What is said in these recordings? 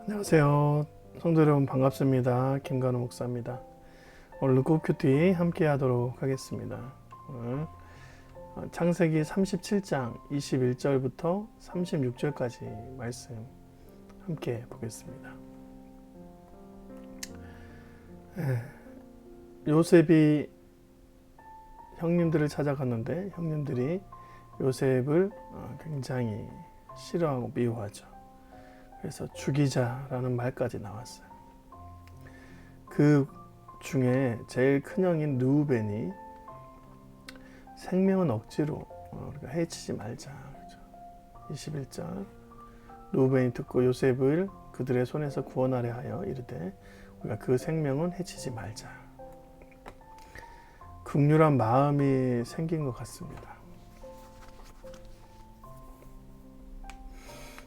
안녕하세요. 성도 여러분 반갑습니다. 김관우 목사입니다. 오늘 르코큐티 함께 하도록 하겠습니다. 오늘 창세기 37장 21절부터 36절까지 말씀 함께 보겠습니다. 요셉이 형님들을 찾아갔는데 형님들이 요셉을 굉장히 싫어하고 미워하죠. 그래서 죽이자라는 말까지 나왔어요. 그 중에 제일 큰 형인 르우벤이 생명은 억지로 우리가 해치지 말자. 21절 르우벤이 듣고 요셉을 그들의 손에서 구원하려 하여 이르되 우리가 그 생명은 해치지 말자. 긍휼한 마음이 생긴 것 같습니다.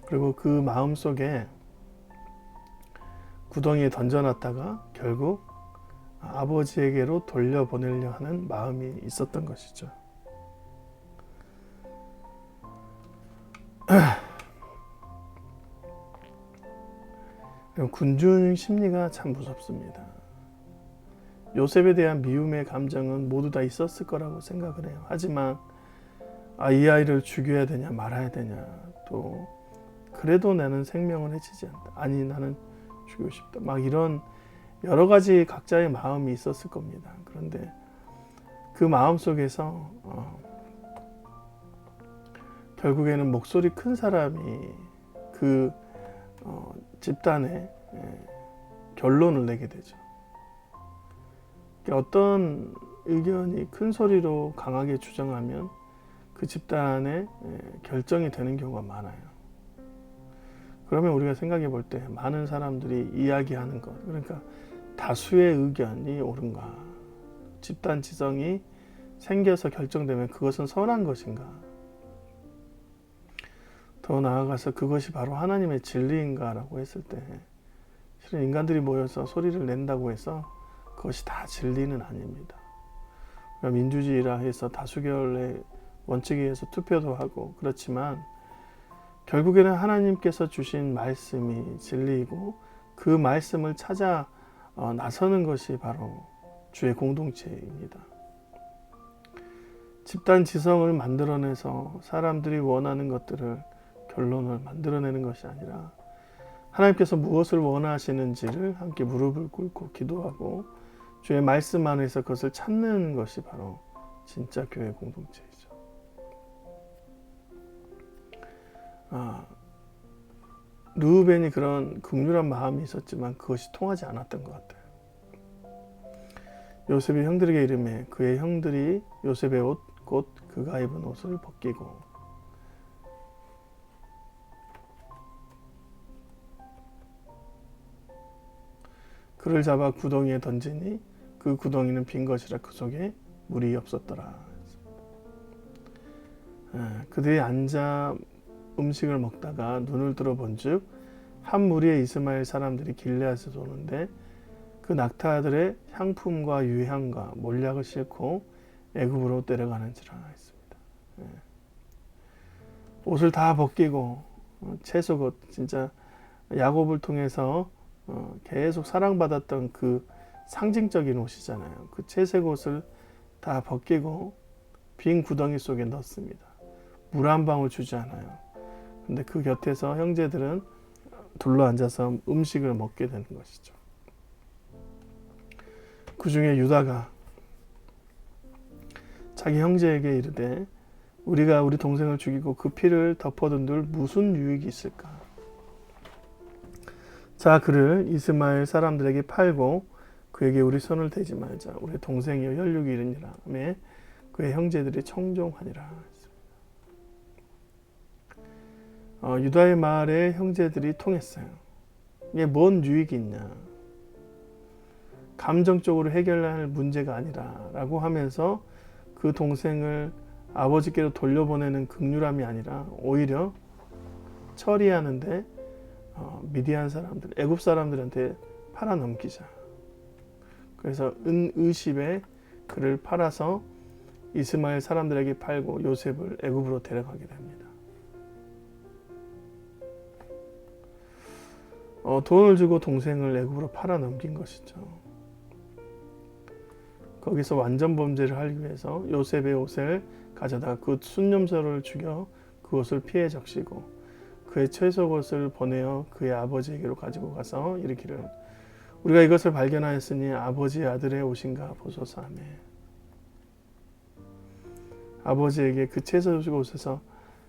그리고 그 마음 속에 구덩이에 던져놨다가 결국 아버지에게로 돌려보내려 하는 마음이 있었던 것이죠. 군중 심리가 참 무섭습니다. 요셉에 대한 미움의 감정은 모두 다 있었을 거라고 생각을 해요. 하지만 이 아이를 죽여야 되냐 말아야 되냐, 또 그래도 나는 생명을 해치지 않다, 아니 나는 죽이고 싶다, 막 이런 여러 가지 각자의 마음이 있었을 겁니다. 그런데 그 마음 속에서 결국에는 목소리 큰 사람이 그 집단의 결론을 내게 되죠. 어떤 의견이 큰 소리로 강하게 주장하면 그 집단의 결정이 되는 경우가 많아요. 그러면 우리가 생각해 볼 때 많은 사람들이 이야기하는 것, 그러니까 다수의 의견이 옳은가? 집단 지성이 생겨서 결정되면 그것은 선한 것인가? 더 나아가서 그것이 바로 하나님의 진리인가라고 했을 때 실은 인간들이 모여서 소리를 낸다고 해서 그것이 다 진리는 아닙니다. 민주주의라 해서 다수결의 원칙에 의해서 투표도 하고 그렇지만 결국에는 하나님께서 주신 말씀이 진리이고 그 말씀을 찾아 나서는 것이 바로 주의 공동체입니다. 집단 지성을 만들어내서 사람들이 원하는 것들을 결론을 만들어내는 것이 아니라 하나님께서 무엇을 원하시는지를 함께 무릎을 꿇고 기도하고 주의 말씀 안에서 그것을 찾는 것이 바로 진짜 교회 공동체이죠. 르우벤이 그런 긍휼한 마음이 있었지만 그것이 통하지 않았던 것 같아요. 요셉이 형들에게 이르매 그의 형들이 요셉의 옷 곧 그가 입은 옷을 벗기고 그를 잡아 구덩이에 던지니 그 구덩이는 빈 것이라 그 속에 물이 없었더라. 그들이 앉아 음식을 먹다가 눈을 들어 본즉 한 무리의 이스마엘 사람들이 길르앗에서 오는데 그 낙타들의 향품과 유향과 몰약을 싣고 애굽으로 데려가는지라 했습니다. 옷을 다 벗기고 채속 옷, 진짜 야곱을 통해서 계속 사랑받았던 그 상징적인 옷이잖아요. 그 채색 옷을 다 벗기고 빈 구덩이 속에 넣습니다. 물 한 방울 주지 않아요. 근데 그 곁에서 형제들은 둘러앉아서 음식을 먹게 되는 것이죠. 그 중에 유다가 자기 형제에게 이르되 우리가 우리 동생을 죽이고 그 피를 덮어둔들 무슨 유익이 있을까? 자, 그를 이스마엘 사람들에게 팔고 그에게 우리 손을 대지 말자. 우리 동생이여 혈육이 이르니라 하매 그의 형제들이 청종하니라. 유다의 말에 형제들이 통했어요. 이게 뭔 유익이 있냐? 감정적으로 해결해야 할 문제가 아니라 라고 하면서 그 동생을 아버지께로 돌려보내는 긍휼함이 아니라 오히려 처리하는데 미디안 사람들, 애굽 사람들한테 팔아넘기자. 그래서 은의십에 그를 팔아서 이스마엘 사람들에게 팔고 요셉을 애굽으로 데려가게 됩니다. 돈을 주고 동생을 애굽으로 팔아 넘긴 것이죠. 거기서 완전 범죄를 하기 위해서 요셉의 옷을 가져다가 그 순념소를 죽여 그 옷을 피해 적시고 그의 채속옷을 보내어 그의 아버지에게로 가지고 가서 이르기를 우리가 이것을 발견하였으니 아버지의 아들의 옷인가 보소서 하매 아버지에게 그 채속옷에서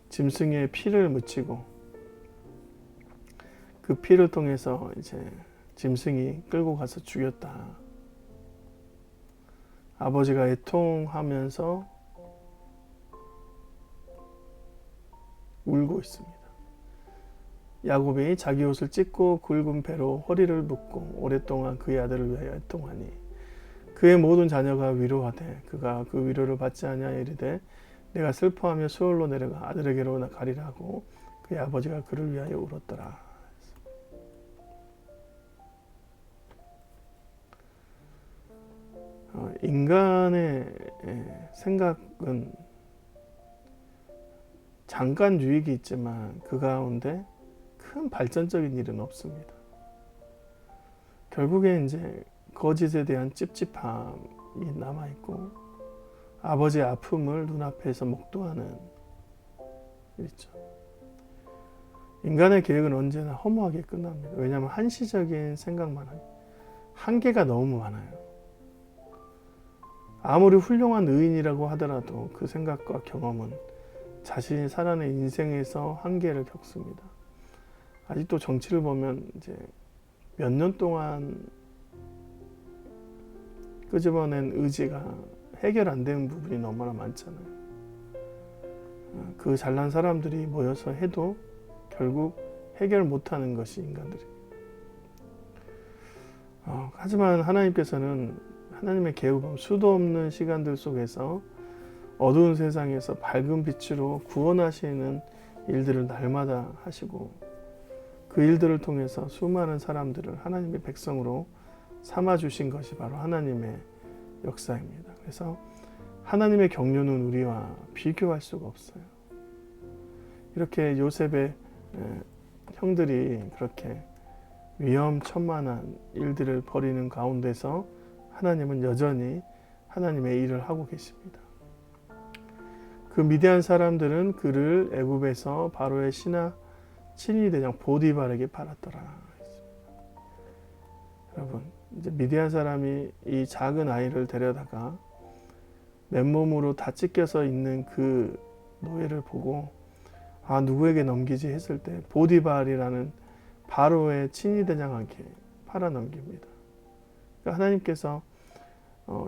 짐승의 피를 묻히고 그 피를 통해서 이제 짐승이 끌고 가서 죽였다. 아버지가 애통하면서 울고 있습니다. 야곱이 자기 옷을 찢고 굵은 배로 허리를 묶고 오랫동안 그의 아들을 위하여 애통하니 그의 모든 자녀가 위로하되 그가 그 위로를 받지 아니하여 이르되 내가 슬퍼하며 수월로 내려가 아들에게로 가리라 하고 그의 아버지가 그를 위하여 울었더라. 인간의 생각은 잠깐 유익이 있지만 그 가운데 큰 발전적인 일은 없습니다. 결국에 이제 거짓에 대한 찝찝함이 남아있고 아버지의 아픔을 눈앞에서 목도하는 일이죠. 인간의 계획은 언제나 허무하게 끝납니다. 왜냐하면 한시적인 생각만 하고 한계가 너무 많아요. 아무리 훌륭한 의인이라고 하더라도 그 생각과 경험은 자신이 살아낸 인생에서 한계를 겪습니다. 아직도 정치를 보면 이제 몇 년 동안 끄집어낸 의지가 해결 안 되는 부분이 너무나 많잖아요. 그 잘난 사람들이 모여서 해도 결국 해결 못하는 것이 인간들입니다. 하지만 하나님께서는 하나님의 계획은 수도 없는 시간들 속에서 어두운 세상에서 밝은 빛으로 구원하시는 일들을 날마다 하시고 그 일들을 통해서 수많은 사람들을 하나님의 백성으로 삼아주신 것이 바로 하나님의 역사입니다. 그래서 하나님의 경륜은 우리와 비교할 수가 없어요. 이렇게 요셉의 형들이 그렇게 위험천만한 일들을 벌이는 가운데서 하나님은 여전히 하나님의 일을 하고 계십니다. 그 미디안 사람들은 그를 애굽에서 바로의 친위 대장 보디발에게 팔았더라. 여러분, 이제 미디안 사람이 이 작은 아이를 데려다가 맨몸으로 다 찢겨서 있는 그 노예를 보고 누구에게 넘기지 했을 때 보디발이라는 바로의 친위 대장에게 팔아 넘깁니다. 그러니까 하나님께서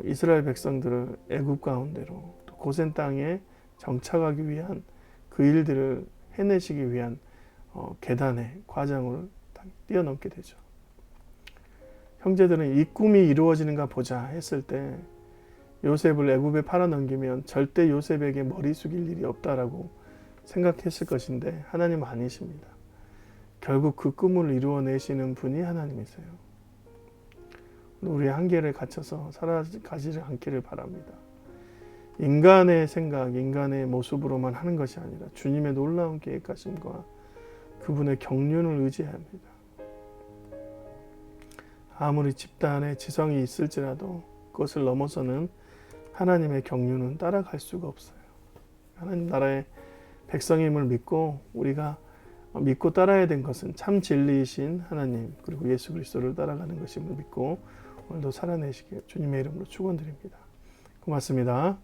이스라엘 백성들을 애굽 가운데로 또 고센 땅에 정착하기 위한 그 일들을 해내시기 위한 계단의 과정을 뛰어넘게 되죠. 형제들은 이 꿈이 이루어지는가 보자 했을 때 요셉을 애굽에 팔아넘기면 절대 요셉에게 머리 숙일 일이 없다라고 생각했을 것인데 하나님은 아니십니다. 결국 그 꿈을 이루어내시는 분이 하나님이세요. 우리의 한계를 갖춰서 살아가지를 않기를 바랍니다. 인간의 생각, 인간의 모습으로만 하는 것이 아니라 주님의 놀라운 계획하심과 그분의 경륜을 의지해야 합니다. 아무리 집단의 지성이 있을지라도 그것을 넘어서는 하나님의 경륜은 따라갈 수가 없어요. 하나님 나라의 백성임을 믿고 우리가 믿고 따라야 된 것은 참 진리이신 하나님 그리고 예수 그리스도를 따라가는 것임을 믿고 오늘도 살아내시길 주님의 이름으로 축원드립니다. 고맙습니다.